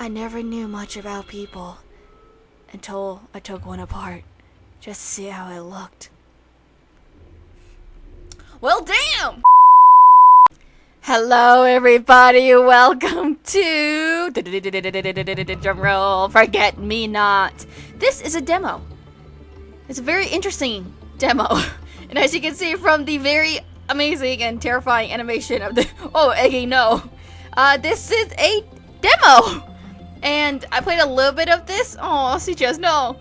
I never knew much about people until I took one apart just to see how it looked. Well, damn! Hello, everybody. Welcome to drumroll. Forget me not. This is a demo. It's a very interesting demo, and as you can see from the very amazing and terrifying animation of the Eggy, no, this is a demo, and I played a little bit of this. Oh, she just no.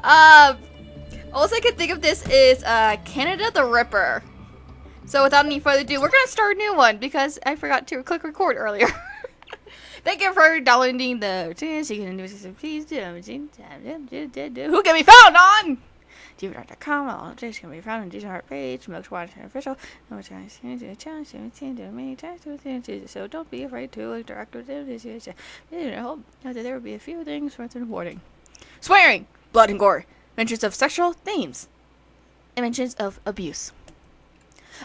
All I can think of this is Canada the Ripper. So without any further ado, we're gonna start a new one because I forgot to click record earlier. Thank you for downloading the Who Can Be Found on DVD.com. All of this can be found on Disney page, Milkwater official. So don't be afraid to interact with them. I hope that there will be a few things worth reporting. Swearing, blood and gore, mentions of sexual themes, and mentions of abuse.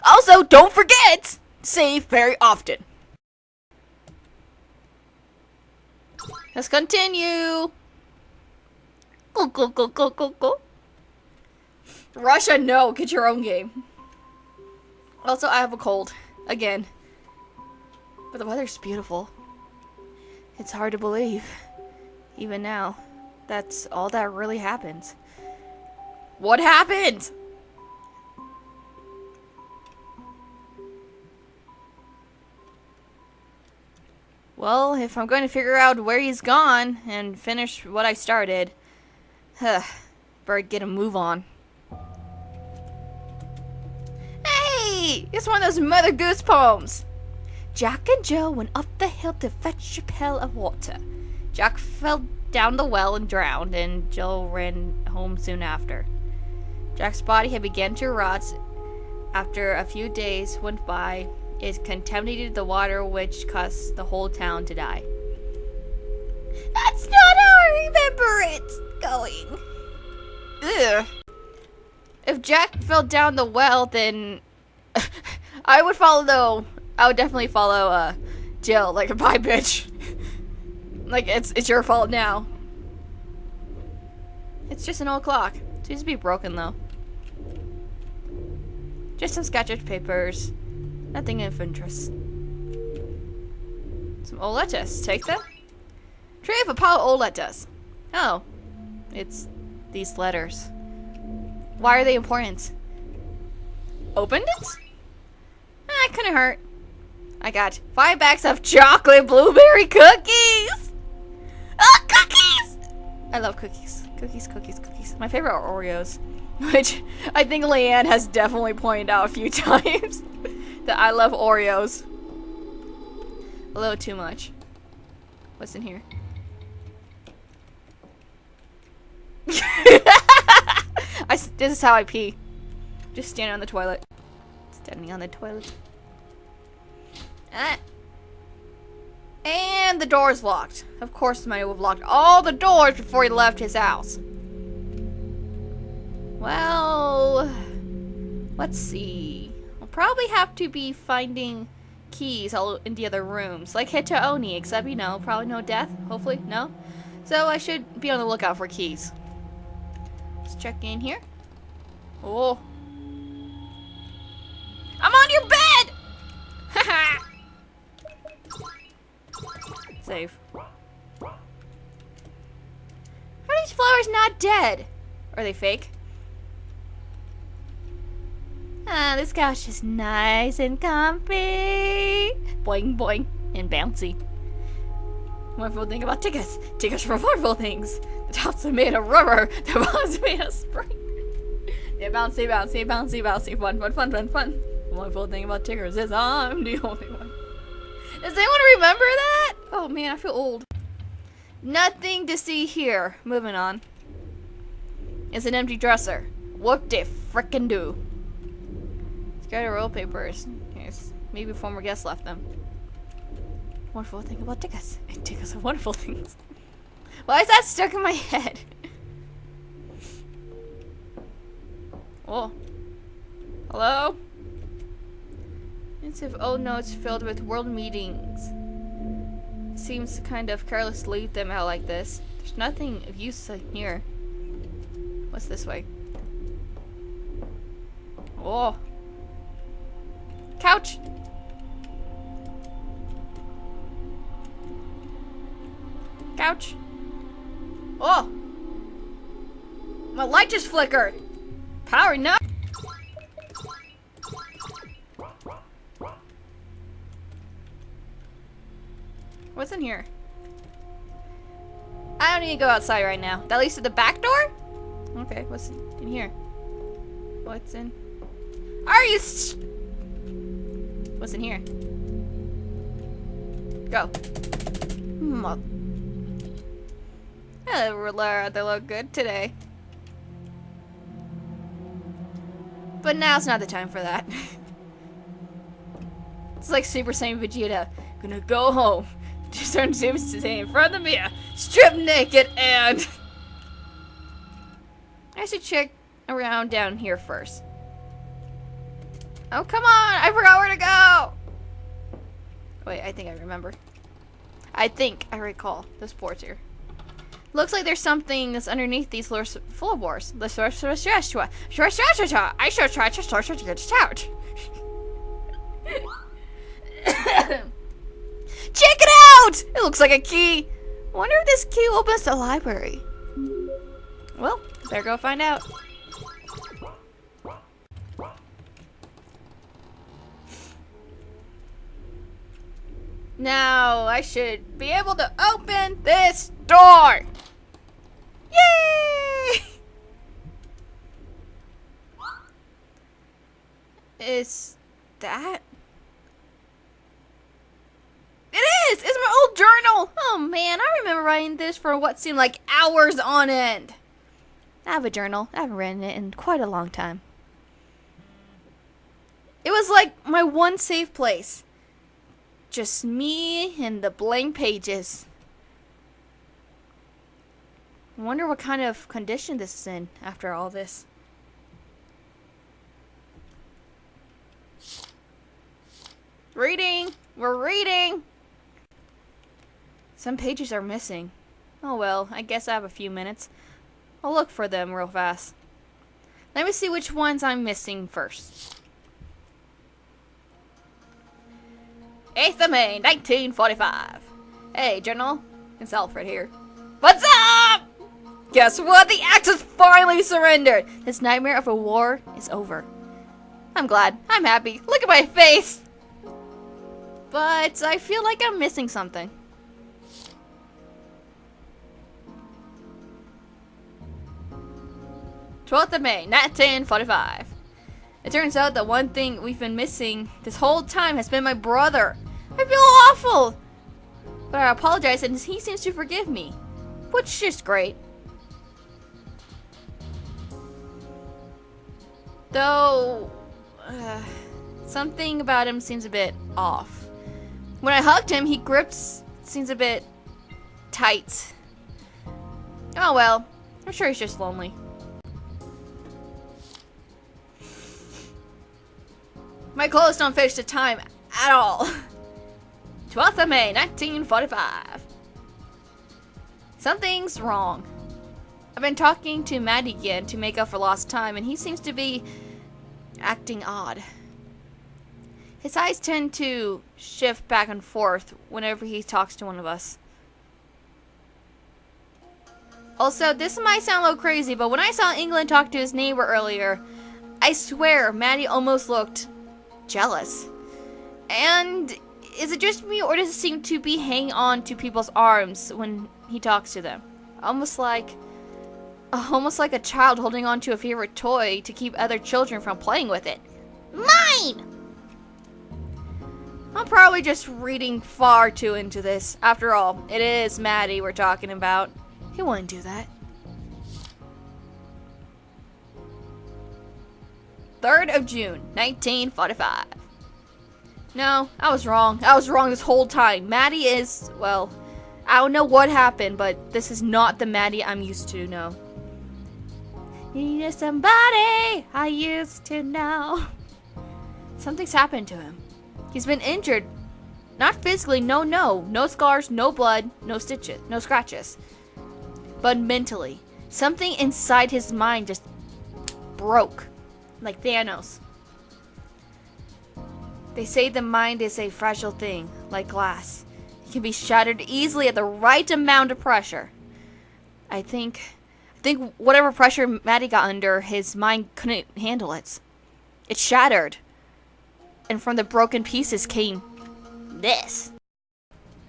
Also, don't forget, save very often. Let's continue. Go. Russia, no. Get your own game. Also, I have a cold. Again. But the weather's beautiful. It's hard to believe. Even now. That's all that really happens. What happened? Well, if I'm going to figure out where he's gone and finish what I started, better get a move on. Hey! It's one of those Mother Goose poems. Jack and Jill went up the hill to fetch a pail of water. Jack fell down the well and drowned, and Jill ran home soon after. Jack's body had begun to rot. After a few days went by, it contaminated the water, which caused the whole town to die. That's not how I remember it going. Ugh. If Jack fell down the well, then I would definitely follow Jill. Like, bye, bitch. Like, it's your fault now. It's just an old clock. It seems to be broken though. Just some sketch papers. Nothing of interest. Some old letters. Take them. Tray of a pile of old letters. Oh. It's these letters. Why are they important? Opened it? It couldn't hurt. I got 5 bags of chocolate blueberry cookies! Oh, cookies! I love cookies. Cookies. My favorite are Oreos. Which I think Leanne has definitely pointed out a few times. That I love Oreos. A little too much. What's in here? This is how I pee. Just standing on the toilet. Standing on the toilet. And the door's locked. Of course, somebody would have locked all the doors before he left his house. Well, let's see. I'll probably have to be finding keys all in the other rooms, like Hetalia, except, you know, probably no death. Hopefully, no. So I should be on the lookout for keys. Let's check in here. Oh. I'm on your bed! Haha! Save. How are these flowers not dead? Are they fake? This couch is nice and comfy. Boing, boing, and bouncy. Wonderful thing about tickets. Tickets for wonderful things. The tops are made of rubber. The bottoms are made of spring. They're bouncy. Fun. The wonderful thing about tickets is I'm the only one. Does anyone remember that? Oh man, I feel old. Nothing to see here. Moving on. It's an empty dresser. What they frickin' do? Got a roll of papers. Yes, maybe former guests left them. Wonderful thing about tickets. Tickets are wonderful things. Why is that stuck in my head? Oh. Hello? It's of old notes filled with world meetings. seems kind of careless to leave them out like this. There's nothing of use in here. What's this way? Oh. Couch! Couch! Oh! My light just flickered! Power nut! What's in here? I don't need to go outside right now. That leads to the back door? Okay, what's in here? What's in? Are you What's in here? Go. They look good today. But now's not the time for that. It's like Super Saiyan Vegeta. Gonna go home. Just turn Super Saiyan in front of the mirror. Strip naked and... I should check around down here first. Oh, come on! I forgot where to go! Wait, I think I remember. I think I recall this ports here. Looks like there's something that's underneath these floorboards. I shall try to sort it out. Check it out! It looks like a key. I wonder if this key opens the library. Well, better go find out. Now I should be able to open this door. Yay! Is that? It is! It's my old journal! Oh man, I remember writing this for what seemed like hours on end. I have a journal. I haven't written it in quite a long time. It was like my one safe place. Just me and the blank pages. I wonder what kind of condition this is in after all this. Reading! We're reading! Some pages are missing. Oh well, I guess I have a few minutes. I'll look for them real fast. Let me see which ones I'm missing first. 8th of May, 1945. Hey, General. It's Alfred here. What's up? Guess what? The Axis finally surrendered. This nightmare of a war is over. I'm glad. I'm happy. Look at my face. But I feel like I'm missing something. "12th of May, 1945. It turns out that one thing we've been missing this whole time has been my brother. I feel awful. But I apologize and he seems to forgive me. Which is great. Though, something about him seems a bit off. When I hugged him, he grips seems a bit tight. Oh well, I'm sure he's just lonely. My clothes don't finish the time at all. 12th of May, 1945. Something's wrong. I've been talking to Mattie again to make up for lost time, and he seems to be acting odd. His eyes tend to shift back and forth whenever he talks to one of us. Also, this might sound a little crazy, but when I saw England talk to his neighbor earlier, I swear Mattie almost looked jealous. And is it just me, or does it seem to be hanging on to people's arms when he talks to them? Almost like a child holding on to a favorite toy to keep other children from playing with it. Mine! I'm probably just reading far too into this. After all, it is Mattie we're talking about. He wouldn't do that. 3rd of June, 1945. No, I was wrong. I was wrong this whole time. Mattie is, well, I don't know what happened, but this is not the Mattie I'm used to know. You're somebody I used to know. Something's happened to him. He's been injured. Not physically, no. No scars, no blood, no stitches, no scratches. But mentally, something inside his mind just broke. Like Thanos. They say the mind is a fragile thing, like glass. It can be shattered easily at the right amount of pressure. I think whatever pressure Mattie got under, his mind couldn't handle it. It shattered. And from the broken pieces came this.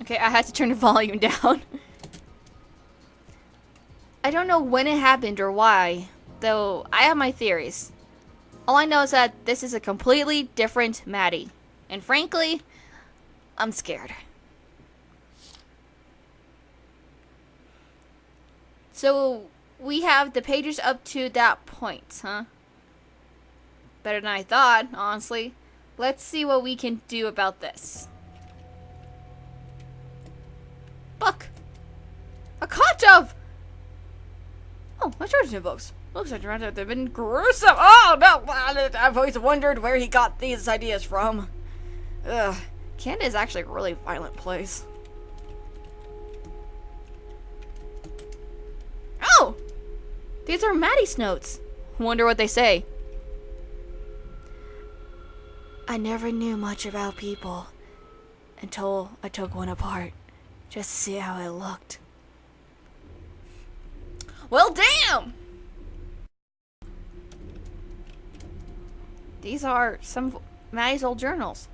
Okay, I had to turn the volume down. I don't know when it happened or why, though I have my theories. All I know is that this is a completely different Mattie. And frankly, I'm scared. So, we have the pages up to that point, huh? Better than I thought, honestly. Let's see what we can do about this. Book! A cot of! Oh, my children's new books. Looks like they've been gruesome. Oh, no! I've always wondered where he got these ideas from. Ugh. Canada is actually a really violent place. Oh! These are Mattie's notes. Wonder what they say. I never knew much about people until I took one apart just to see how it looked. Well, damn! These are some of Mattie's old journals.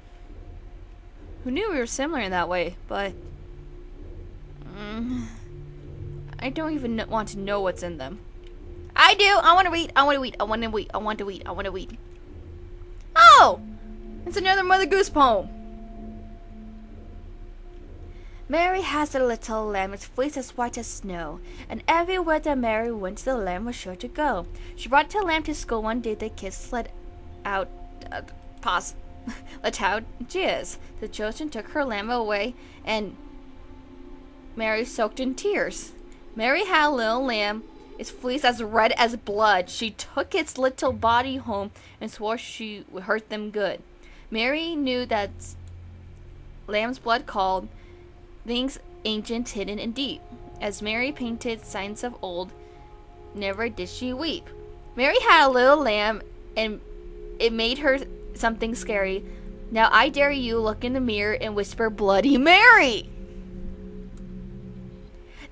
Who knew we were similar in that way, but... I don't even want to know what's in them. I do! I want to read! Oh! It's another Mother Goose poem! Mary has a little lamb, its fleece as white as snow, and everywhere that Mary went, the lamb was sure to go. She brought the lamb to school one day, the kids let out jizz. The children took her lamb away, and Mary soaked in tears. Mary had a little lamb, its fleece as red as blood. She took its little body home and swore she would hurt them good. Mary knew that lamb's blood called things ancient, hidden, and deep. As Mary painted signs of old, never did she weep. Mary had a little lamb, and it made her something scary. Now I dare you look in the mirror and whisper Bloody Mary!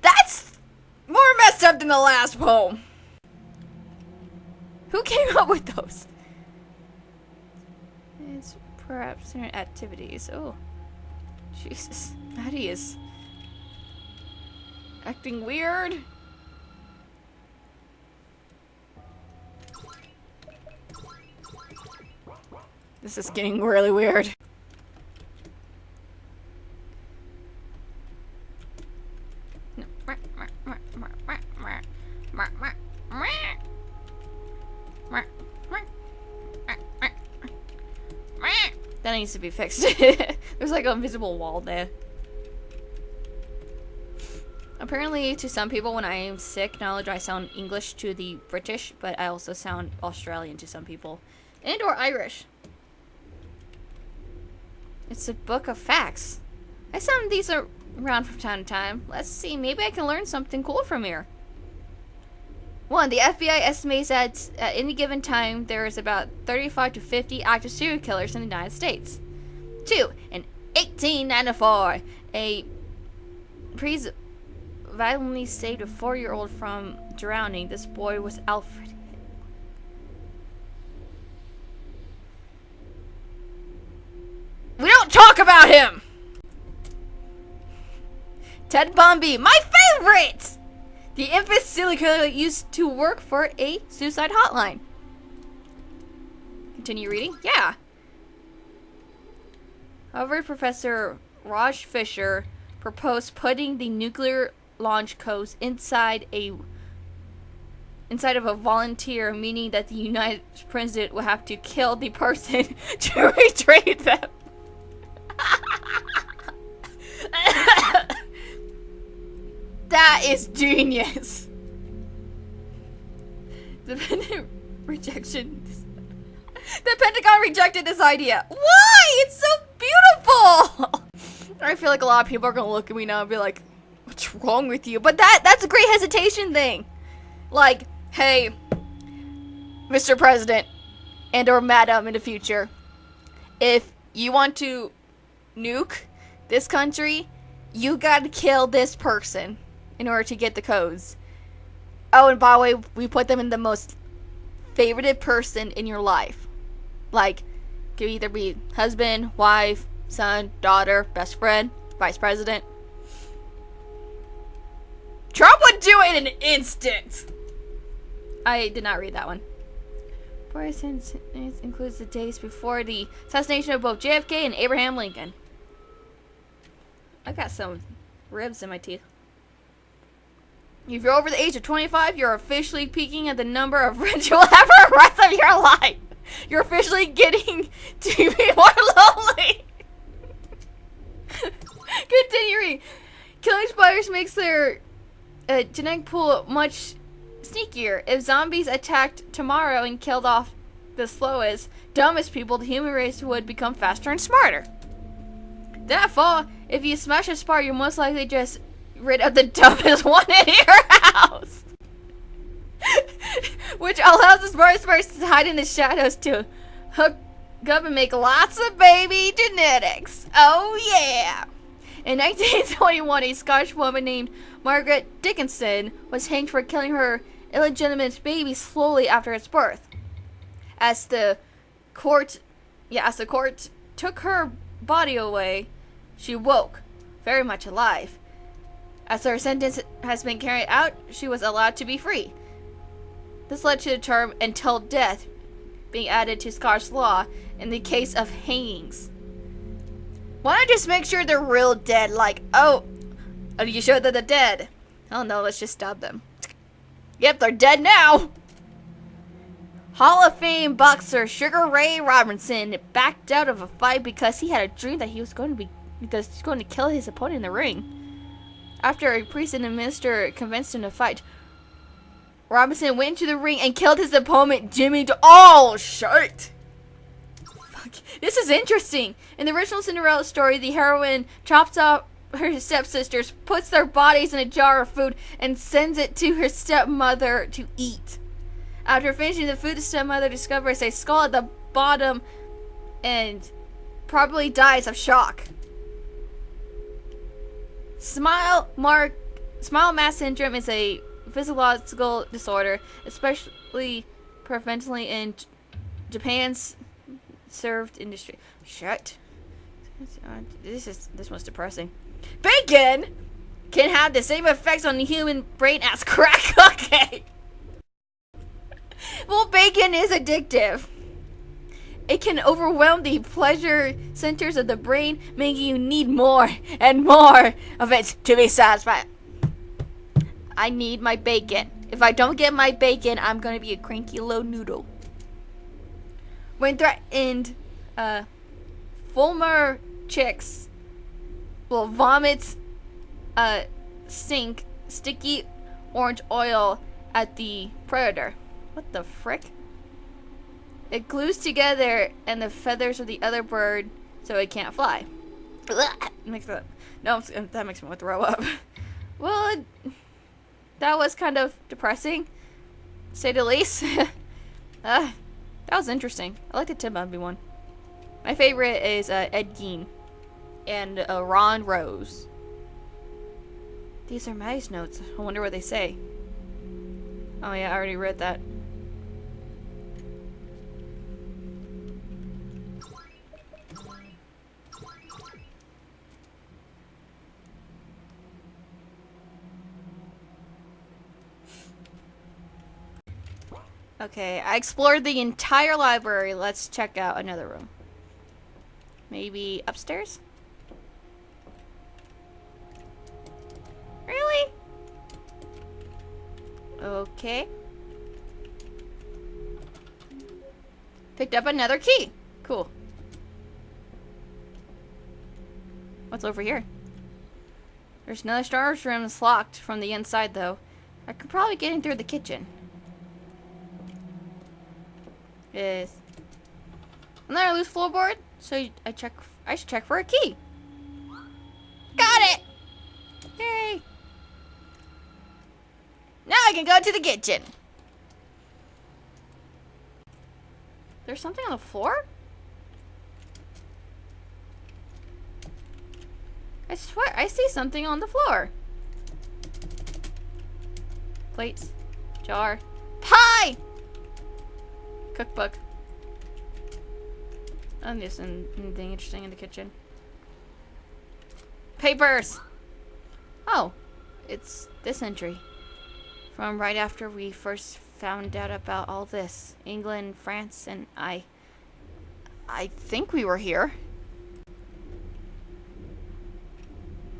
That's more messed up than the last poem. Who came up with those? It's perhaps in activities. Oh, Jesus. Mattie is acting weird. This is getting really weird. That needs to be fixed. There's like an invisible wall there. Apparently, to some people, when I am sick, not only do I sound English to the British, but I also sound Australian to some people. And or Irish. It's a book of facts. I send these around from time to time. Let's see, maybe I can learn something cool from here. 1. The FBI estimates that at any given time there is about 35 to 50 active serial killers in the United States. 2. In 1894, a priest violently saved a 4-year-old from drowning. This boy was Alfred. We don't talk about him! Ted Bundy, my favorite! The infamous serial killer used to work for a suicide hotline. Continue reading? Yeah. Harvard Professor Raj Fisher proposed putting the nuclear launch codes inside of a volunteer, meaning that the United President would have to kill the person to retrieve them. That is genius. The Pentagon rejected this idea. Why? It's so beautiful. I feel like a lot of people are gonna look at me now and be like, what's wrong with you? But that's a great hesitation thing. Like, hey, Mr. President and or Madam in the future, if you want to nuke this country, you gotta kill this person in order to get the codes. Oh, and by the way, we put them in the most favorited person in your life. Like, could either be husband, wife, son, daughter, best friend, vice president. Trump would do it in an instant. I did not read that one. It includes the days before the assassination of both JFK and Abraham Lincoln. I got some ribs in my teeth. If you're over the age of 25, you're officially peaking at the number of rich you'll have for the rest of your life. You're officially getting to be more lonely. Continuing. Killing spiders makes their genetic pool much sneakier. If zombies attacked tomorrow and killed off the slowest, dumbest people, the human race would become faster and smarter. That fall, if you smash a spider, you're most likely just rid of the dumbest one in your house. Which allows the smartest spiders to hide in the shadows to hook up and make lots of baby genetics. Oh yeah! In 1921, a Scottish woman named Margaret Dickinson was hanged for killing her illegitimate baby slowly after its birth. As the court took her body away, she woke, very much alive. As her sentence has been carried out, she was allowed to be free. This led to the term "until death" being added to Scottish law in the case of hangings. Why not just make sure they're real dead? Like, oh, you showed that they're dead. Oh no, let's just stab them. Yep, they're dead now. Hall of Fame boxer Sugar Ray Robinson backed out of a fight because he had a dream that he was going to kill his opponent in the ring. After a priest and a minister convinced him to fight, Robinson went into the ring and killed his opponent, Jimmy. Oh, shit. Fuck. This is interesting. In the original Cinderella story, the heroine chops off her stepsisters, puts their bodies in a jar of food, and sends it to her stepmother to eat. After finishing the food, the stepmother discovers a skull at the bottom and probably dies of shock. Smile mass syndrome is a physiological disorder, especially prevalently in Japan's served industry. Shit. This one's depressing. Bacon can have the same effects on the human brain as crack cocaine. Well, bacon is addictive. It can overwhelm the pleasure centers of the brain, making you need more and more of it to be satisfied. I need my bacon. If I don't get my bacon, I'm gonna be a cranky little noodle. When threatened, Fulmer chicks will vomit sticky orange oil at the predator. What the frick? It glues together and the feathers of the other bird so it can't fly. That makes me want to throw up. Well, that was kind of depressing, to say the least. That was interesting. I like the Tim Bunby one. My favorite is Ed Gein and Ron Rose. These are Maddie's notes. I wonder what they say. Oh yeah, I already read that. Okay, I explored the entire library. Let's check out another room. Maybe upstairs? Really? Okay. Picked up another key. Cool. What's over here? There's another storage room that's locked from the inside, though. I could probably get in through the kitchen. Is another loose floorboard, so I should check for a key. I can go to the kitchen. There's something on the floor? I swear, I see something on the floor. Plates. Jar. Pie! Cookbook. And there's anything interesting in the kitchen. Papers! Oh, it's this entry. From right after we first found out about all this. England, France, and I think we were here.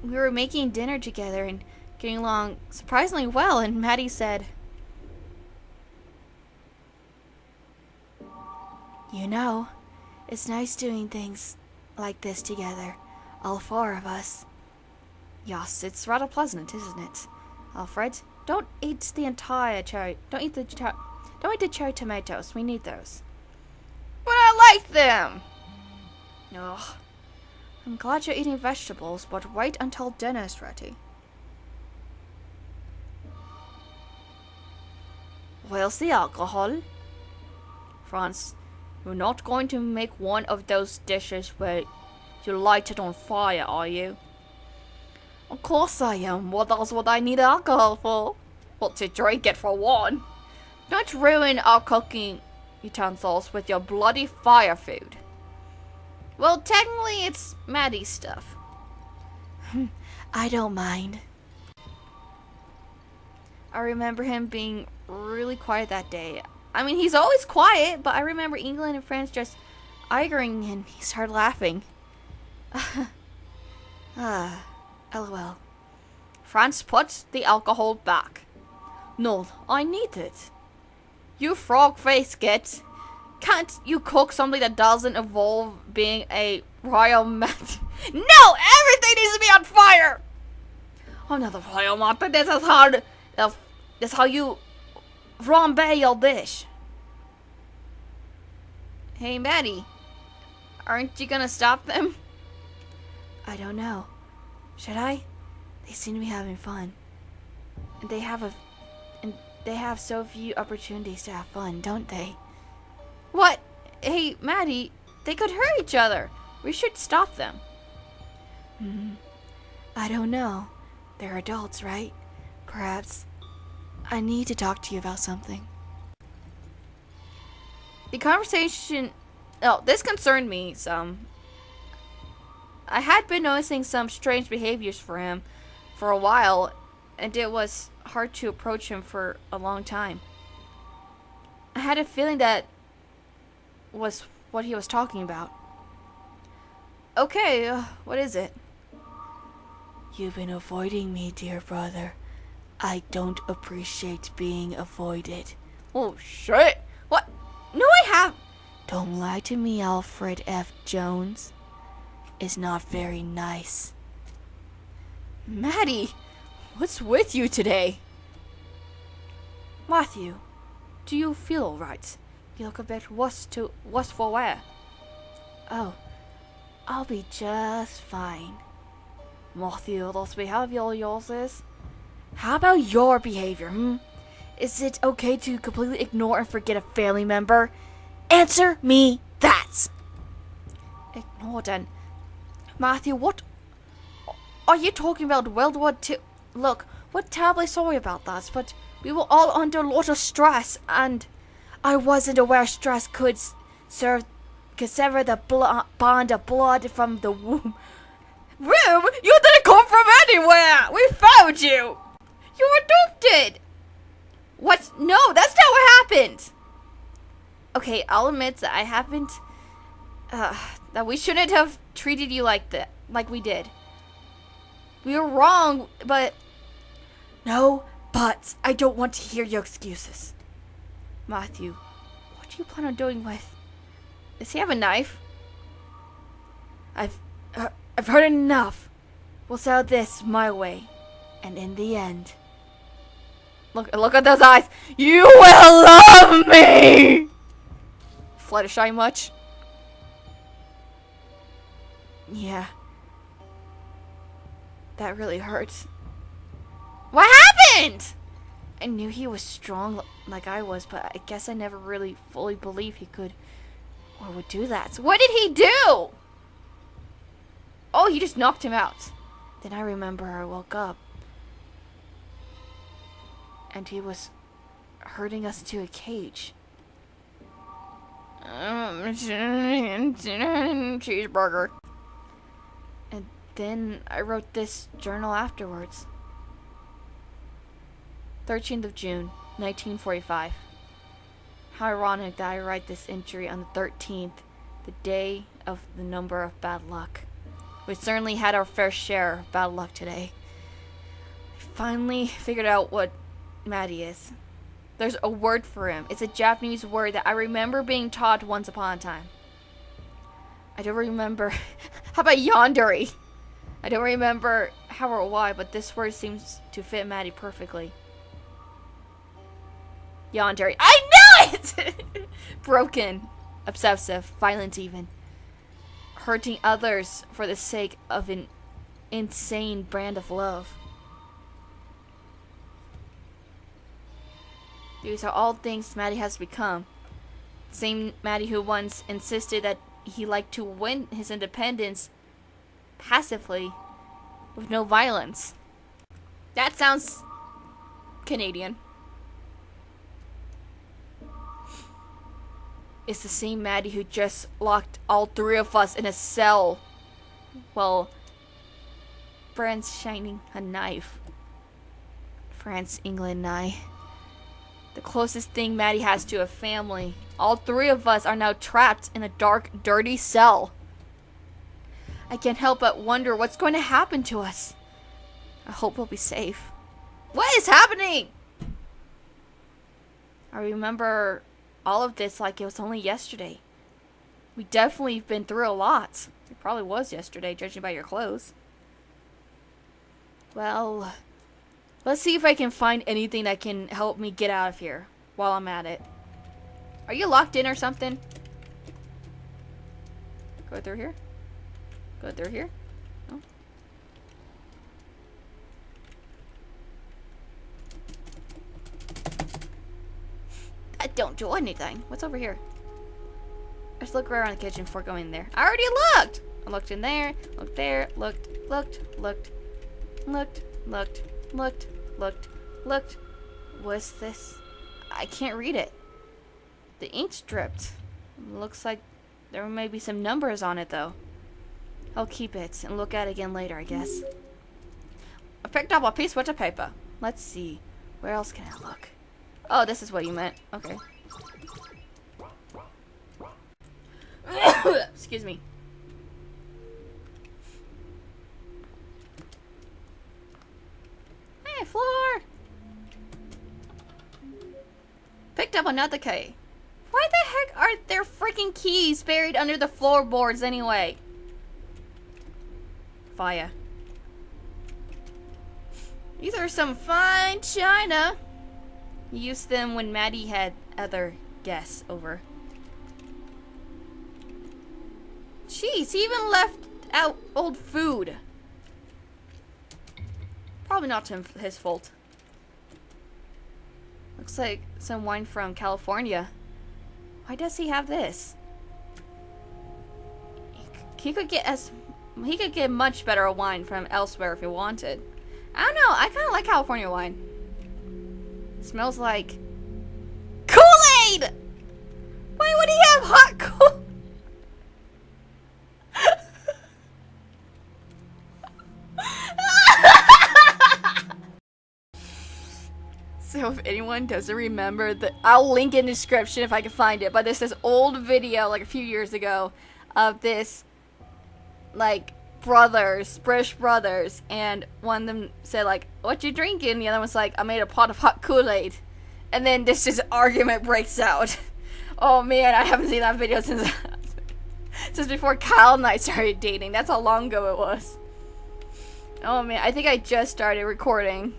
We were making dinner together and getting along surprisingly well, and Mattie said, "You know, it's nice doing things like this together, all four of us." Yes, it's rather pleasant, isn't it? Alfred, don't eat the entire cherry. Don't eat the cherry tomatoes. We need those. But I like them. Ugh. I'm glad you're eating vegetables, but wait until dinner's ready. Where's the alcohol? Franz, you're not going to make one of those dishes where you light it on fire, are you? Of course I am. What else would I need alcohol for? Well, to drink it for one. Don't ruin our cooking utensils with your bloody fire food. Well, technically it's Maddie's stuff. I don't mind. I remember him being really quiet that day. I mean, he's always quiet, but I remember England and France just arguing and he started laughing. LOL. France puts the alcohol back. No, I need it. You frog-faced git. Can't you cook something that doesn't involve being a royal mat? No! Everything needs to be on fire! I'm not a royal mat, but this is how you flambe your dish. Hey, Mattie. Aren't you gonna stop them? I don't know. Should I? They seem to be having fun. And they have so few opportunities to have fun, don't they? What? Hey, Mattie, they could hurt each other. We should stop them. I don't know. They're adults, right? Perhaps I need to talk to you about something. The conversation... Oh, this concerned me some. I had been noticing some strange behaviors for him for a while, and it was hard to approach him for a long time. I had a feeling that was what he was talking about. Okay, what is it? You've been avoiding me, dear brother. I don't appreciate being avoided. Oh, shit! What? No, I have... Don't lie to me, Alfred F. Jones. It's not very nice. Mattie, what's with you today? Matthew, do you feel alright? You look a bit worse for wear. Oh, I'll be just fine. Matthew, this behavior of yours is... How about your behavior, Is it okay to completely ignore and forget a family member? Answer me that! Ignore then. Matthew, what are you talking about? World War II? Look, we're terribly sorry about that, but we were all under a lot of stress, and I wasn't aware stress could sever the bond of blood from the womb. Womb? You didn't come from anywhere! We found you! You were adopted! What? No, that's not what happened! Okay, I'll admit that I haven't... that we shouldn't have treated you like that, like we did. We were wrong, but... No, but I don't want to hear your excuses. Matthew, what do you plan on doing with... Does he have a knife? I've heard enough. We'll settle this my way. And in the end... Look at those eyes. You will love me! Fluttershy much? Yeah. That really hurts. What happened? I knew he was strong like I was, but I guess I never really fully believed he could or would do that. So what did he do? Oh, he just knocked him out. Then I remember I woke up. And he was herding us to a cage. Cheeseburger. And then I wrote this journal afterwards. 13th of June, 1945. How ironic that I write this entry on the 13th, the day of the number of bad luck. We certainly had our fair share of bad luck today. I finally figured out what Mattie is. There's a word for him. It's a Japanese word that I remember being taught once upon a time. I don't remember. How about yandere? I don't remember how or why, but this word seems to fit Mattie perfectly. Yandere. I knew it! Broken, obsessive, violent even. Hurting others for the sake of an insane brand of love. These are all things Mattie has become. Same Mattie who once insisted that he liked to win his independence passively, with no violence. That sounds Canadian. It's the same Mattie who just locked all three of us in a cell while France shining a knife. France, England, and I. The closest thing Mattie has to a family. All three of us are now trapped in a dark, dirty cell. I can't help but wonder what's going to happen to us. I hope we'll be safe. What is happening? I remember all of this like it was only yesterday. We definitely have been through a lot. It probably was yesterday, judging by your clothes. Well, let's see if I can find anything that can help me get out of here while I'm at it. Are you locked in or something? Go through here? Go through here? No? I don't do anything. What's over here? Let's look right around the kitchen before going in there. I already looked! I looked in there, looked there, looked. What's this? I can't read it. The ink's dripped. Looks like there may be some numbers on it, though. I'll keep it and look at it again later, I guess. I picked up a piece of paper. Let's see. Where else can I look? Oh, this is what you meant. Okay. Excuse me. Hey, floor! Picked up another key. Why the heck are there freaking keys buried under the floorboards anyway? Fire. These are some fine china. You used them when Mattie had other guests over. Jeez, he even left out old food. Probably not his fault. Looks like some wine from California. Why does he have this? He could get much better wine from elsewhere if he wanted. I don't know. I kind of like California wine. It smells like Kool-Aid. Why would he have hot Kool-Aid? So if anyone doesn't remember, I'll link in the description if I can find it. But there's this old video, like a few years ago, of this, like, British brothers, and one of them said, like, "What you drinking?" The other one's like, "I made a pot of hot Kool-Aid." And then this just argument breaks out. Oh man, I haven't seen that video since before Kyle and I started dating. That's how long ago it was. Oh man, I think I just started recording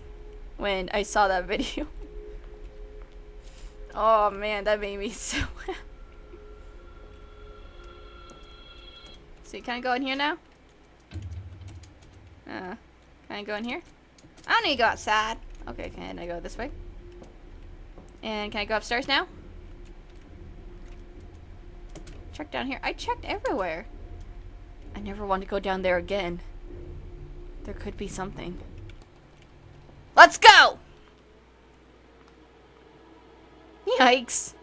when I saw that video. Oh man, that made me so happy. So can I go in here now? Can I go in here? I don't need to go outside. Okay, can I go this way? And can I go upstairs now? Check down here. I checked everywhere. I never want to go down there again. There could be something. Let's go! Yikes.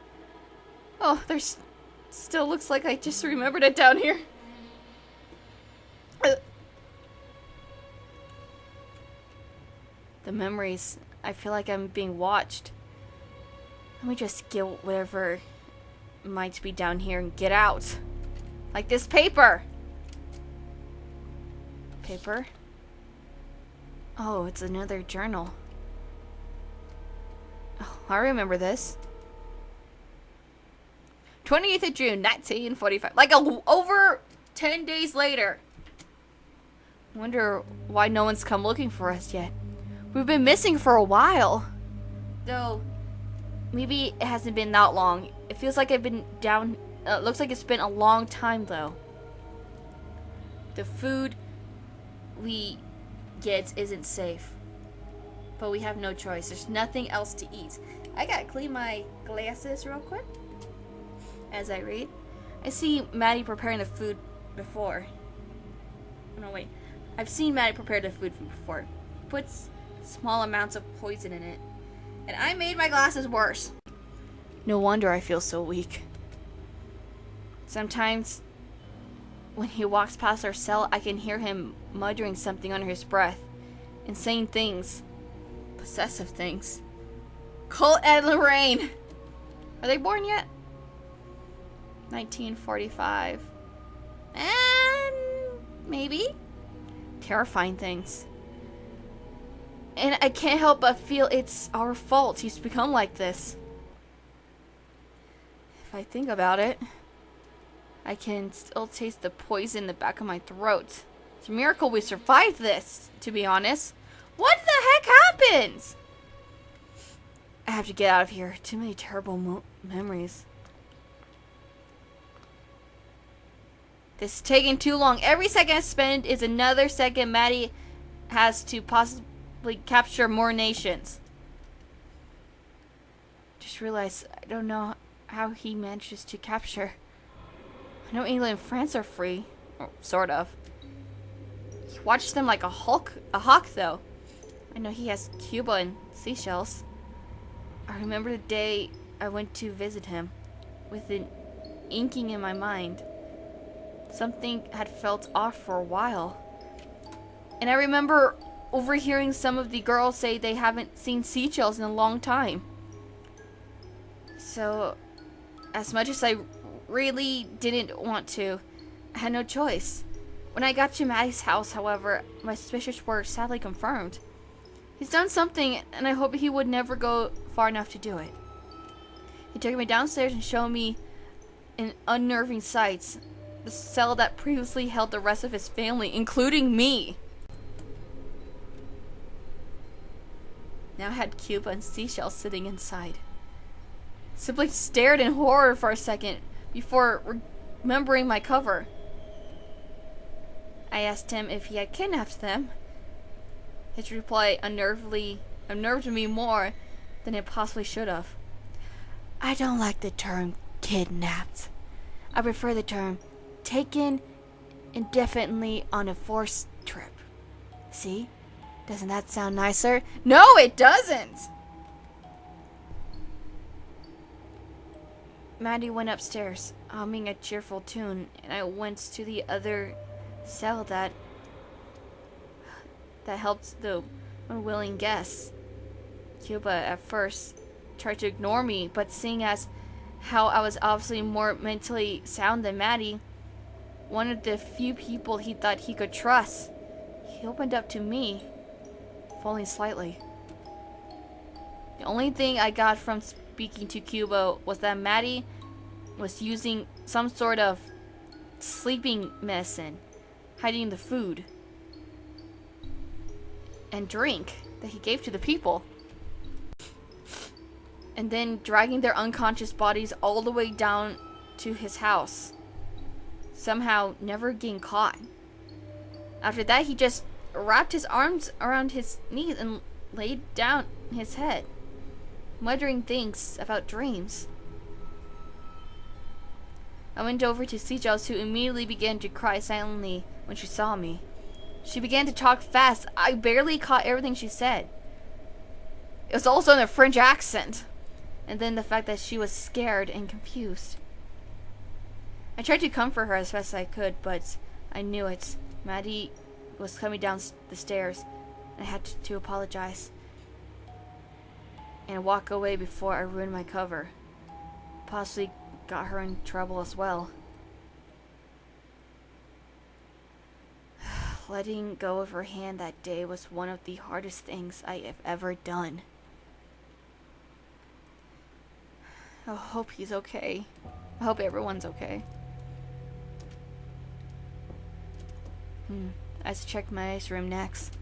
Oh, there's still looks like I just remembered it down here. The memories. I feel like I'm being watched. Let me just get whatever might be down here and get out. Like this paper. Paper? Oh, it's another journal. Oh, I remember this. 28th of June, 1945. Like over 10 days later. Wonder why no one's come looking for us yet. We've been missing for a while. Though, maybe it hasn't been that long. It feels like I've been down. Looks like it's been a long time though. The food we get isn't safe. But we have no choice. There's nothing else to eat. I gotta clean my glasses real quick. As I read. I see Mattie preparing the food before. No, wait. I've seen Mattie prepare the food before. Puts small amounts of poison in it. And I made my glasses worse. No wonder I feel so weak. Sometimes, when he walks past our cell, I can hear him muttering something under his breath. And saying things. Possessive things. Colt and Lorraine. Are they born yet? 1945. And maybe? Terrifying things. And I can't help but feel it's our fault he's become like this. If I think about it, I can still taste the poison in the back of my throat. It's a miracle we survived this, to be honest. What the heck happens? I have to get out of here. Too many terrible memories. This is taking too long. Every second I spend is another second Mattie has to possibly capture more nations. Just realized I don't know how he manages to capture. I know England and France are free. Or, sort of. He watched them like a hawk though. I know he has Cuba and Seychelles. I remember the day I went to visit him with an inking in my mind. Something had felt off for a while. And I remember overhearing some of the girls say they haven't seen Seychelles in a long time. So, as much as I really didn't want to, I had no choice. When I got to Mattie's house, however, my suspicions were sadly confirmed. He's done something, and I hoped he would never go far enough to do it. He took me downstairs and showed me an unnerving sight. The cell that previously held the rest of his family, including me. Now had Cuba and Seychelles sitting inside. Simply stared in horror for a second before remembering my cover. I asked him if he had kidnapped them. His reply unnerved me more than it possibly should have. I don't like the term kidnapped. I prefer the term taken indefinitely on a forced trip. See? Doesn't that sound nicer? No, it doesn't! Mattie went upstairs, humming a cheerful tune, and I went to the other cell that helped the unwilling guests. Cuba at first tried to ignore me, but seeing as how I was obviously more mentally sound than Mattie, one of the few people he thought he could trust, he opened up to me, if only slightly. The only thing I got from speaking to Cuba was that Mattie was using some sort of sleeping medicine, hiding the food and drink that he gave to the people, and then dragging their unconscious bodies all the way down to his house, somehow never getting caught. After that, he just wrapped his arms around his knees and laid down his head. muttering things about dreams. I went over to see Jules, who immediately began to cry silently when she saw me. She began to talk fast. I barely caught everything she said. It was also in a French accent. And then the fact that she was scared and confused. I tried to comfort her as best I could, but I knew it. Mattie was coming down the stairs. I had to apologize and walk away before I ruined my cover. Possibly got her in trouble as well. Letting go of her hand that day was one of the hardest things I have ever done. I hope he's okay. I hope everyone's okay. I should check my ice room next.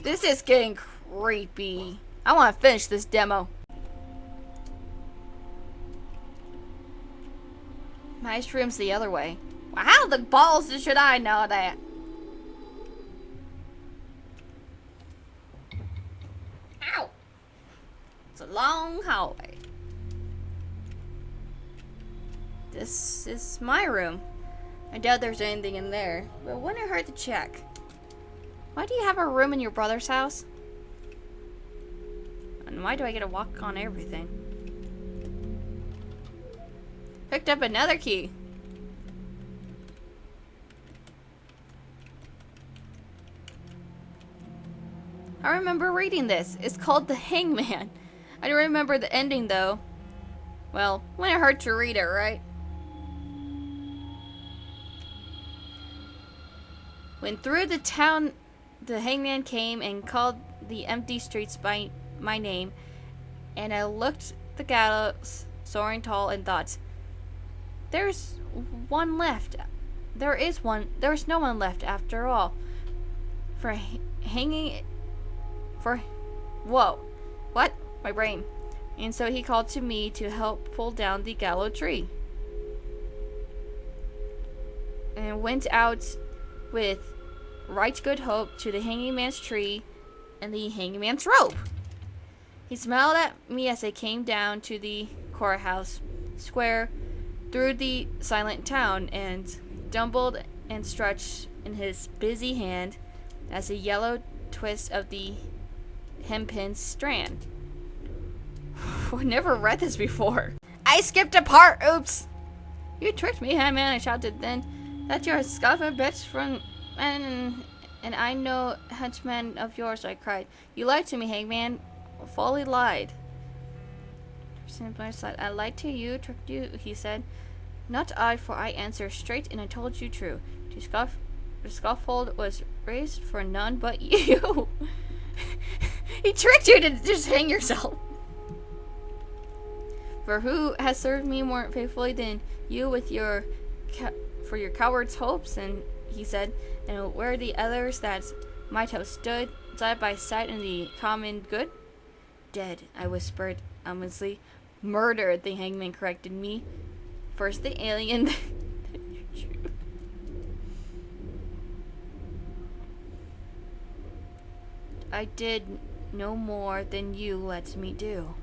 This is getting creepy. I want to finish this demo. My ice room's the other way. Well, how the balls should I know that? Ow! It's a long hallway. This is my room. I doubt there's anything in there, but wouldn't it hurt to check? Why do you have a room in your brother's house? And why do I get to walk on everything? Picked up another key. I remember reading this. It's called The Hangman. I don't remember the ending though. Well, wouldn't it hurt to read it, right? When through the town, the hangman came and called the empty streets by my name, and I looked the gallows soaring tall and thought, there's one left. There is no one left after all. Whoa. What? My brain. And so he called to me to help pull down the gallows tree. And went out with right good hope to the hanging man's tree and the hanging man's rope. He smiled at me as I came down to the courthouse square through the silent town and stumbled and stretched in his busy hand as a yellow twist of the hempen strand. I never read this before. I skipped a part, oops! You tricked me, hangman, I shouted then. That you're a scoffing bitch from... And I know henchman of yours, I cried. You lied to me, hangman. Fully lied. I lied to you, tricked you, he said. Not I, for I answered straight and I told you true. The scaffold was raised for none but you. He tricked you to just hang yourself. For who has served me more faithfully than you with your for your coward's hopes? And he said, and where are the others that might have stood side by side in the common good? Dead, I whispered ominously. Murdered, the hangman corrected me. First the alien, then you. I did no more than you let me do.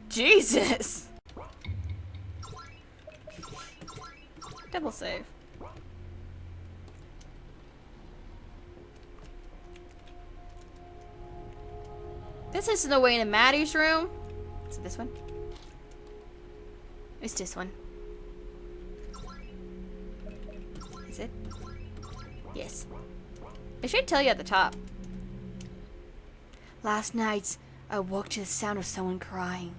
Jesus! Double save. This isn't the way to Maddie's room. Is it this one? It's this one. Is it? Yes. It should tell you at the top. Last night, I woke to the sound of someone crying.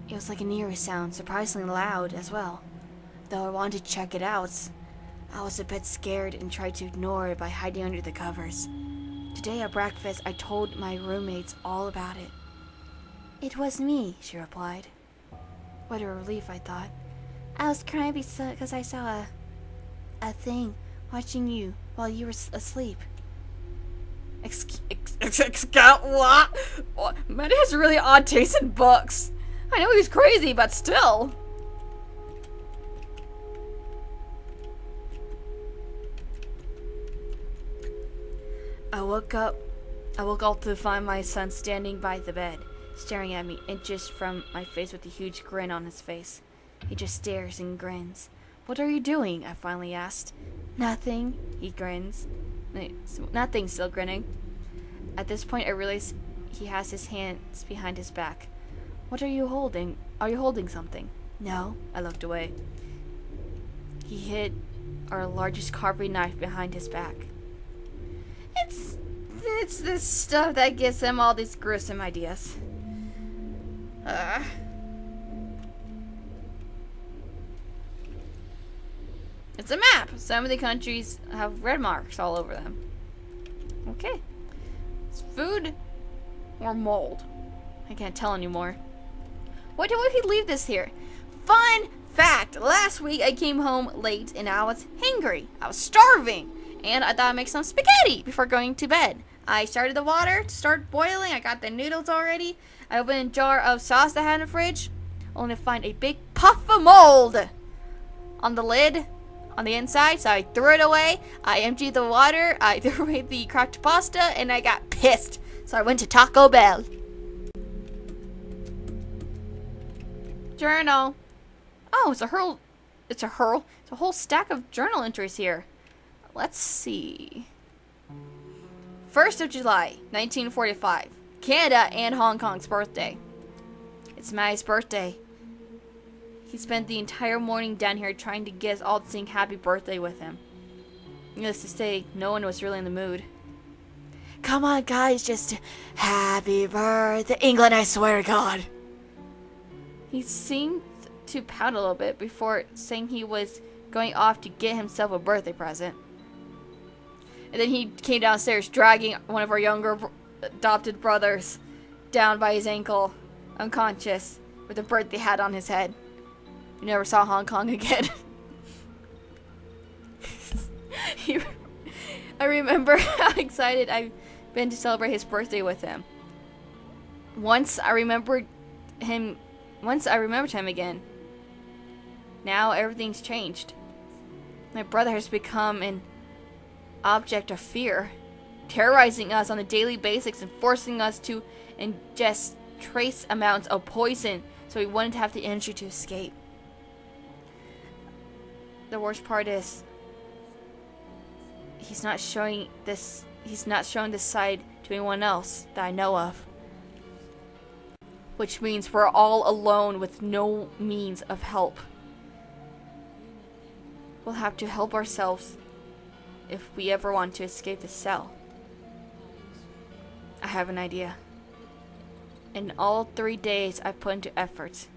It was like an eerie sound, surprisingly loud as well. Though I wanted to check it out, I was a bit scared and tried to ignore it by hiding under the covers. Today at breakfast, I told my roommates all about it. It was me, she replied. What a relief, I thought. I was crying because I saw a thing watching you while you were asleep. What? Mattie has really odd taste in books. I know he's crazy, but still. I woke up to find my son standing by the bed, staring at me inches from my face with a huge grin on his face. He just stares and grins. What are you doing? I finally asked. Nothing, he grins. Nothing, still grinning. At this point, I realize he has his hands behind his back. What are you holding? Are you holding something? No, I looked away. He hid our largest carving knife behind his back. It's this stuff that gives him all these gruesome ideas. It's a map. Some of the countries have red marks all over them. Okay. It's food or mold. I can't tell anymore. Why do we leave this here? Fun fact. Last week I came home late and I was hungry. I was starving. And I thought I'd make some spaghetti before going to bed. I started the water to start boiling. I got the noodles already. I opened a jar of sauce that I had in the fridge, only to find a big puff of mold on the lid, on the inside. So I threw it away. I emptied the water. I threw away the cracked pasta, and I got pissed. So I went to Taco Bell. Journal. Oh, it's a whole stack of journal entries here. Let's see. 1st of July, 1945. Canada and Hong Kong's birthday. It's Mattie's birthday. He spent the entire morning down here trying to get us all to sing happy birthday with him. Needless to say, no one was really in the mood. Come on, guys, just happy birthday, England, I swear to God. He seemed to pout a little bit before saying he was going off to get himself a birthday present. And then he came downstairs dragging one of our younger adopted brothers down by his ankle, unconscious, with a birthday hat on his head. We never saw Hong Kong again. I remember how excited I've been to celebrate his birthday with him. Once I remembered him again. Now everything's changed. My brother has become an object of fear, terrorizing us on a daily basis and forcing us to ingest trace amounts of poison so we wouldn't have the energy to escape. The worst part is he's not showing this side to anyone else that I know of. Which means we're all alone with no means of help. We'll have to help ourselves if we ever want to escape the cell. I have an idea. In all 3 days, I've put into efforts.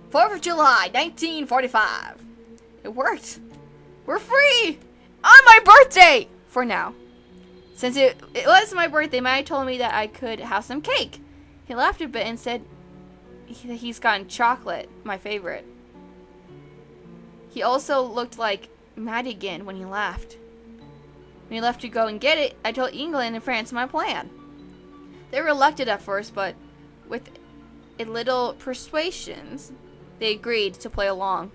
4th of July, 1945. It worked. We're free! On my birthday! For now. Since it was my birthday, Mattie told me that I could have some cake. He laughed a bit and said he's gotten chocolate, my favorite. He also looked like Mattie again when he laughed. When he left to go and get it, I told England and France my plan. They were reluctant at first, but with a little persuasions, they agreed to play along.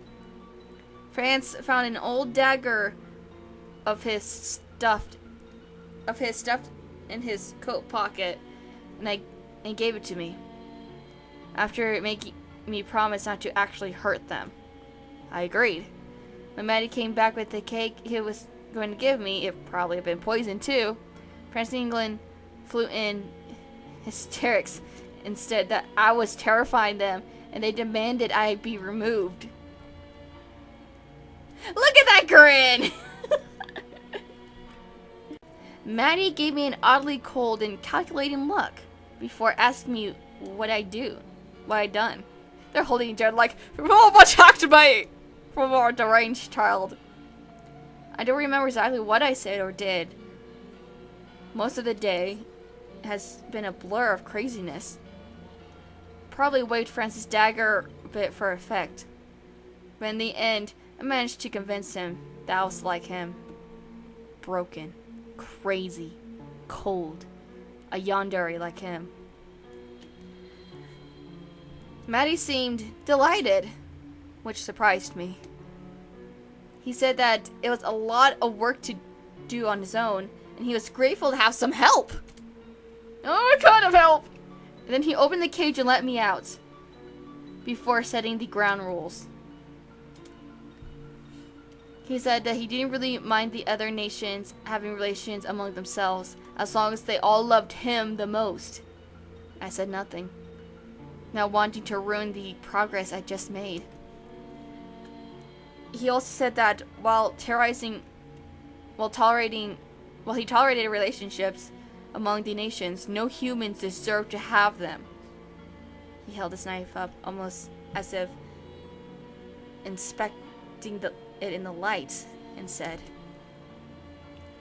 France found an old dagger of his stuffed in his coat pocket, and gave it to me. After making me promise not to actually hurt them, I agreed. When Mattie came back with the cake he was going to give me, it probably had been poisoned too. France and England flew in hysterics instead that I was terrifying them, and they demanded I be removed. Look at that grin! Mattie gave me an oddly cold and calculating look before asking me what I'd done. They're holding each other like, "Oh, what talk to me?" From our deranged child. I don't remember exactly what I said or did. Most of the day has been a blur of craziness. Probably waved Francis' dagger a bit for effect. But in the end, I managed to convince him that I was like him. Broken, crazy, cold, a yandere like him. Mattie seemed delighted, which surprised me. He said that it was a lot of work to do on his own, and he was grateful to have some help. Oh, what kind of help? And then he opened the cage and let me out, before setting the ground rules. He said that he didn't really mind the other nations having relations among themselves, as long as they all loved him the most. I said nothing, not wanting to ruin the progress I just made. He also said that while he tolerated relationships among the nations, no humans deserve to have them. He held his knife up, almost as if inspecting it in the light, and said,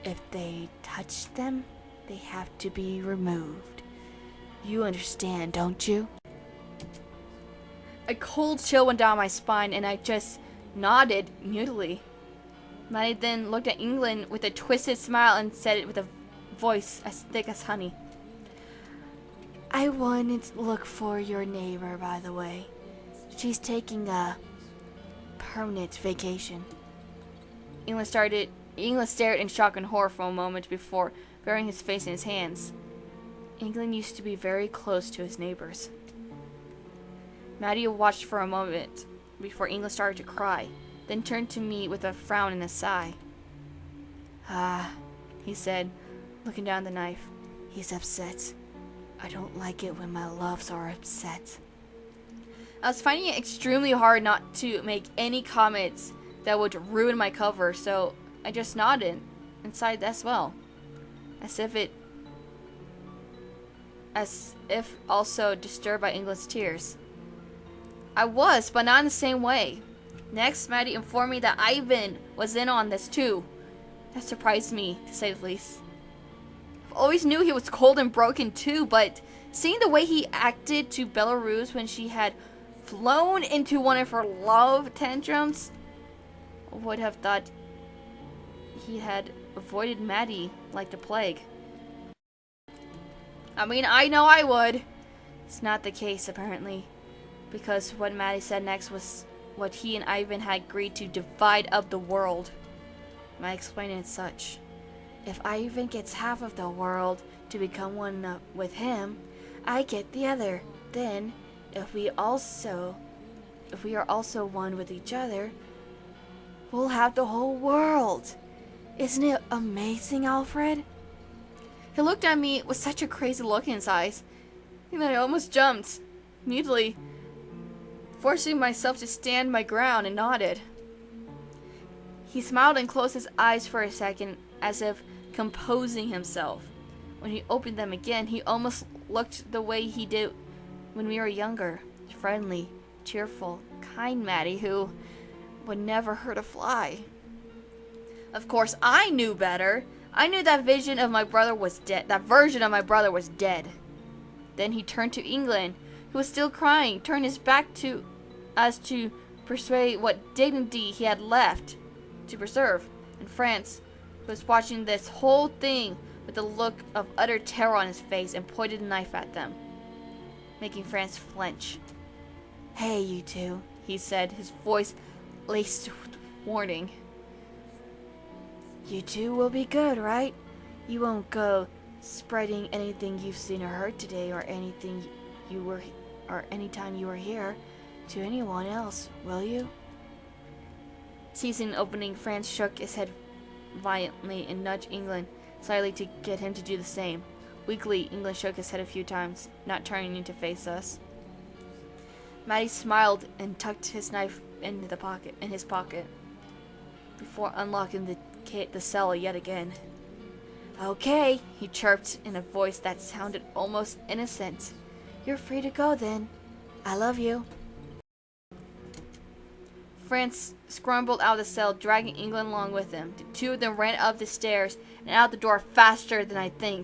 "If they touch them, they have to be removed. You understand, don't you?" A cold chill went down my spine, and I just nodded mutely. Mattie then looked at England with a twisted smile and said it with a voice as thick as honey. "I wanted to look for your neighbor, by the way. She's taking a permanent vacation." England stared in shock and horror for a moment before burying his face in his hands. England used to be very close to his neighbors. Mattie watched for a moment before England started to cry, then turned to me with a frown and a sigh. "Ah," he said, looking down the knife. "He's upset. I don't like it when my loves are upset." I was finding it extremely hard not to make any comments that would ruin my cover, so I just nodded and sighed as well, as if also disturbed by England's tears. I was, but not in the same way. Next, Mattie informed me that Ivan was in on this too. That surprised me, to say the least. I always knew he was cold and broken too, but seeing the way he acted to Belarus when she had flown into one of her love tantrums, I would have thought he had avoided Mattie like the plague. I mean, I know I would. It's not the case, apparently, because what Mattie said next was what he and Ivan had agreed to divide up the world. I explained it as such. If Ivan gets half of the world to become one with him, I get the other. Then, if we are also one with each other, we'll have the whole world. Isn't it amazing, Alfred? He looked at me with such a crazy look in his eyes that I almost jumped, mutely, forcing myself to stand my ground, and nodded. He smiled and closed his eyes for a second, as if composing himself. When he opened them again, he almost looked the way he did when we were younger. Friendly, cheerful, kind Mattie who would never hurt a fly. Of course, I knew better. I knew that version of my brother was dead. Then he turned to England, who was still crying, turned his back to us to persuade what dignity he had left to preserve, and France, who was watching this whole thing with a look of utter terror on his face, and pointed a knife at them, making France flinch. "Hey, you two," he said, his voice laced with warning. "You two will be good, right? You won't go spreading anything you've seen or heard today, or anytime you were here, to anyone else, will you?" Seizing an opening, France shook his head violently and nudged England slightly to get him to do the same. Weakly, England shook his head a few times, not turning to face us. Mattie smiled and tucked his knife in his pocket, before unlocking the cell yet again. "Okay," he chirped in a voice that sounded almost innocent. "You're free to go then. I love you." France scrambled out of the cell, dragging England along with him. The two of them ran up the stairs and out the door faster than I thought.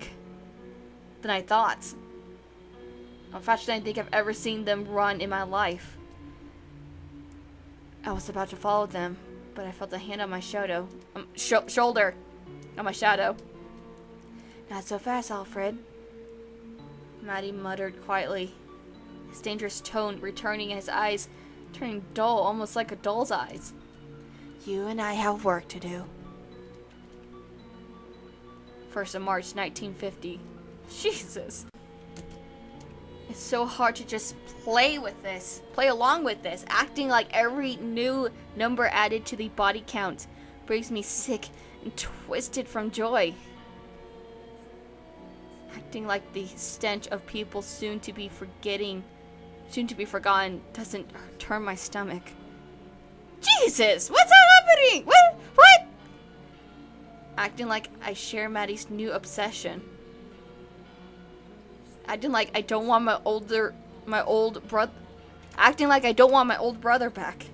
Faster than I think I've ever seen them run in my life. I was about to follow them, but I felt a hand on my shoulder. On my shadow. "Not so fast, Alfred," Mattie muttered quietly. his dangerous tone returning and his eyes turning dull, almost like a doll's eyes. You and I have work to do. 1st of March, 1950. Jesus. It's so hard to just play along with this, acting like every new number added to the body count brings me sick and twisted from joy. Acting like the stench of people soon to be forgotten doesn't turn my stomach. Jesus, what's happening? What? Acting like I share Mattie's new obsession. Acting like I don't want acting like I don't want my old brother back.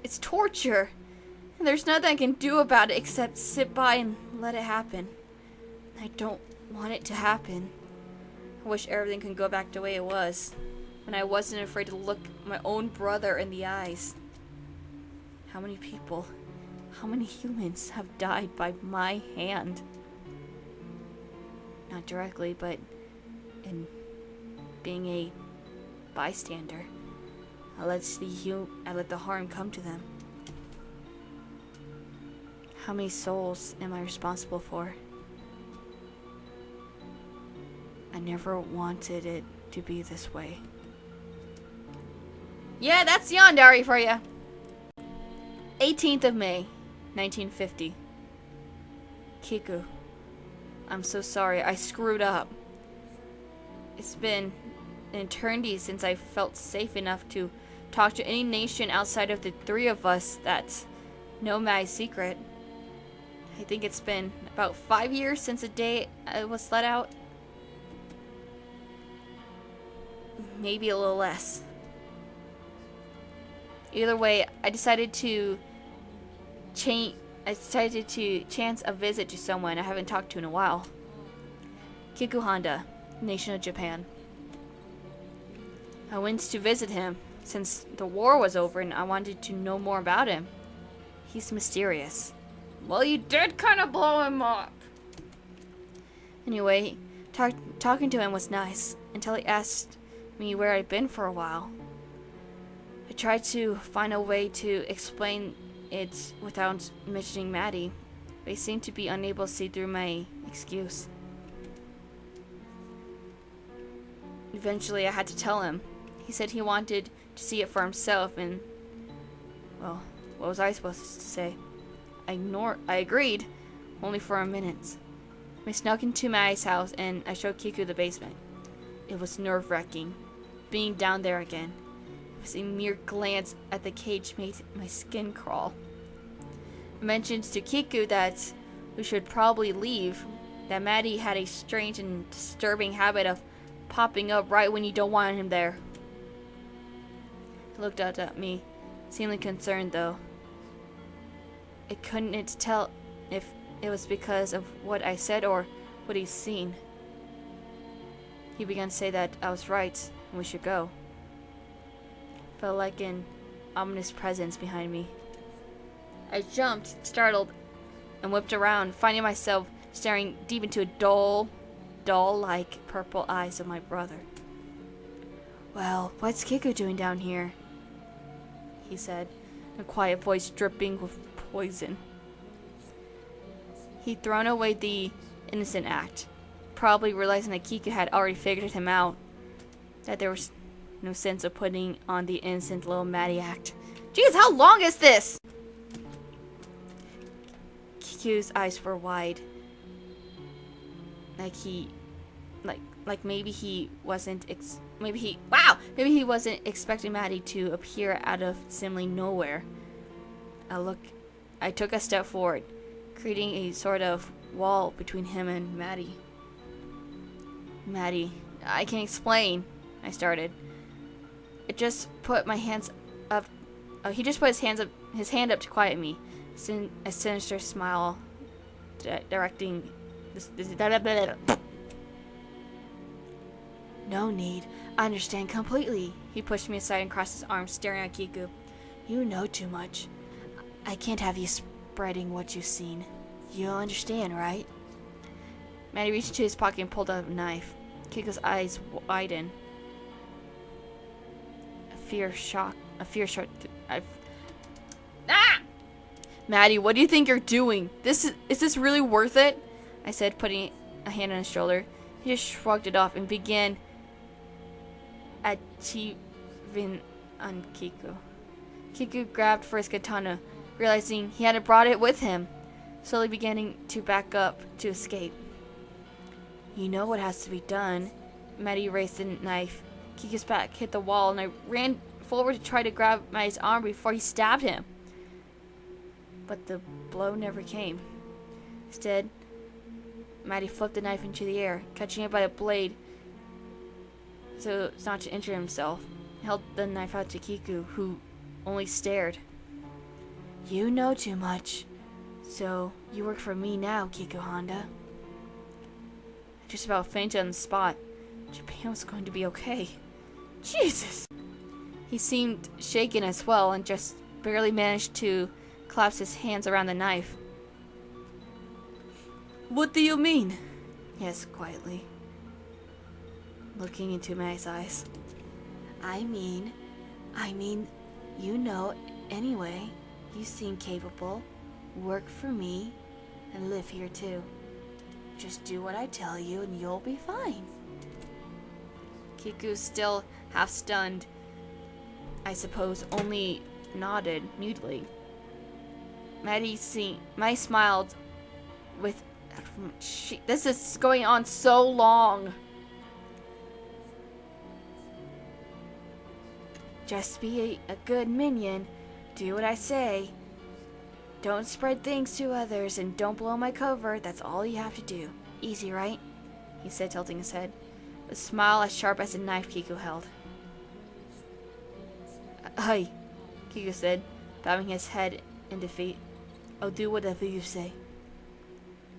It's torture, and there's nothing I can do about it except sit by and let it happen. I don't want it to happen. I wish everything could go back the way it was, when I wasn't afraid to look my own brother in the eyes. How many people, how many humans have died by my hand? Not directly, but in being a bystander. I let the harm come to them. How many souls am I responsible for? I never wanted it to be this way. Yeah, that's the on diary for you. 18th of May, 1950. Kiku, I'm so sorry. I screwed up. It's been an eternity since I felt safe enough to talk to any nation outside of the three of us that know my secret. I think it's been about 5 years since the day I was let out. Maybe a little less. Either way, I decided to chance a visit to someone I haven't talked to in a while. Kiku Honda, nation of Japan. I went to visit him since the war was over and I wanted to know more about him. He's mysterious. Well, you did kind of blow him up. Anyway, talking to him was nice until he asked me where I'd been for a while. I tried to find a way to explain it without mentioning Mattie. They seemed to be unable to see through my excuse. Eventually, I had to tell him. He said he wanted to see it for himself, and, well, what was I supposed to say? I agreed, only for a minute. We snuck into Mattie's house, and I showed Kiku the basement. It was nerve-wracking, being down there again. It was a mere glance at the cage made my skin crawl. I mentioned to Kiku that we should probably leave, that Mattie had a strange and disturbing habit of popping up right when you don't want him there. He looked out at me, seemingly concerned though. I couldn't tell if it was because of what I said or what he's seen. He began to say that I was right and we should go. Felt like an ominous presence behind me. I jumped, startled, and whipped around, finding myself staring deep into a doll-like purple eyes of my brother. Well, what's Kiku doing down here? He said, a quiet voice dripping with poison. He'd thrown away the innocent act, probably realizing that Kiku had already figured him out, that there was no sense of putting on the innocent little Mattie act. Jeez, how long is this? Kiku's eyes were wide. Maybe he wasn't expecting Mattie to appear out of seemingly nowhere. I took a step forward, creating a sort of wall between him and Mattie. Mattie, I can explain, I started. He just put his hand up to quiet me, a sinister smile directing No need. I understand completely. He pushed me aside and crossed his arms, staring at Kiku. You know too much. I can't have you spreading what you've seen. You'll understand, right? Mattie reached into his pocket and pulled out a knife. Kiku's eyes widened. fear shock. Ah! Mattie, what do you think you're doing? Is this really worth it? I said, putting a hand on his shoulder. He just shrugged it off and began achieving on Kiku. Kiku grabbed for his katana, realizing he hadn't brought it with him, slowly beginning to back up to escape. You know what has to be done. Mattie raised the knife. Kiku's back hit the wall, and I ran forward to try to grab Mattie's arm before he stabbed him. But the blow never came. Instead, Mattie flipped the knife into the air, catching it by the blade so as not to injure himself. He held the knife out to Kiku, who only stared. You know too much. So, you work for me now, Kiku Honda. I just about fainted on the spot. Japan was going to be okay. Jesus! He seemed shaken as well and just barely managed to clasp his hands around the knife. What do you mean? Yes, quietly, looking into Mattie's eyes. I mean, you know, anyway. You seem capable. Work for me, and live here too. Just do what I tell you and you'll be fine. Kiku, still half stunned, I suppose, only nodded mutely. Mattie smiled with... This is going on so long. Just be a good minion. Do what I say. Don't spread things to others and don't blow my cover. That's all you have to do. Easy, right? He said, tilting his head. A smile as sharp as a knife Kiku held. Aye, Kiku said, bowing his head in defeat. I'll do whatever you say.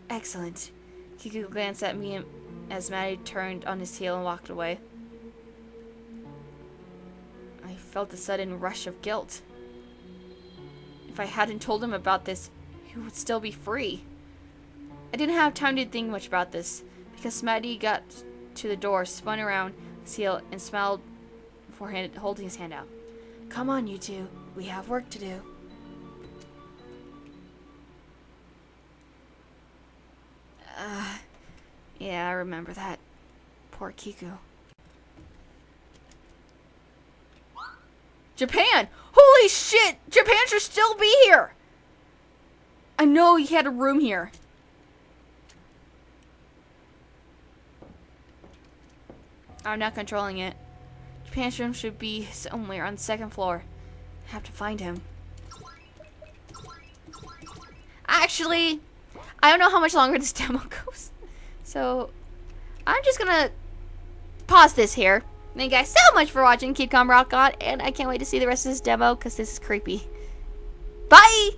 Excellent. Kiku glanced at me as Mattie turned on his heel and walked away. I felt a sudden rush of guilt. If I hadn't told him about this, he would still be free. I didn't have time to think much about this, because Mattie got to the door, spun around his heel, and smiled before holding his hand out. Come on, you two. We have work to do. Yeah, I remember that. Poor Kiku. Japan! Holy shit! Japan should still be here! I know he had a room here. I'm not controlling it. Japan's room should be somewhere on the second floor. I have to find him. Actually, I don't know how much longer this demo goes. So, I'm just gonna pause this here. Thank you guys so much for watching. Keep calm, rock on, and I can't wait to see the rest of this demo because this is creepy. Bye!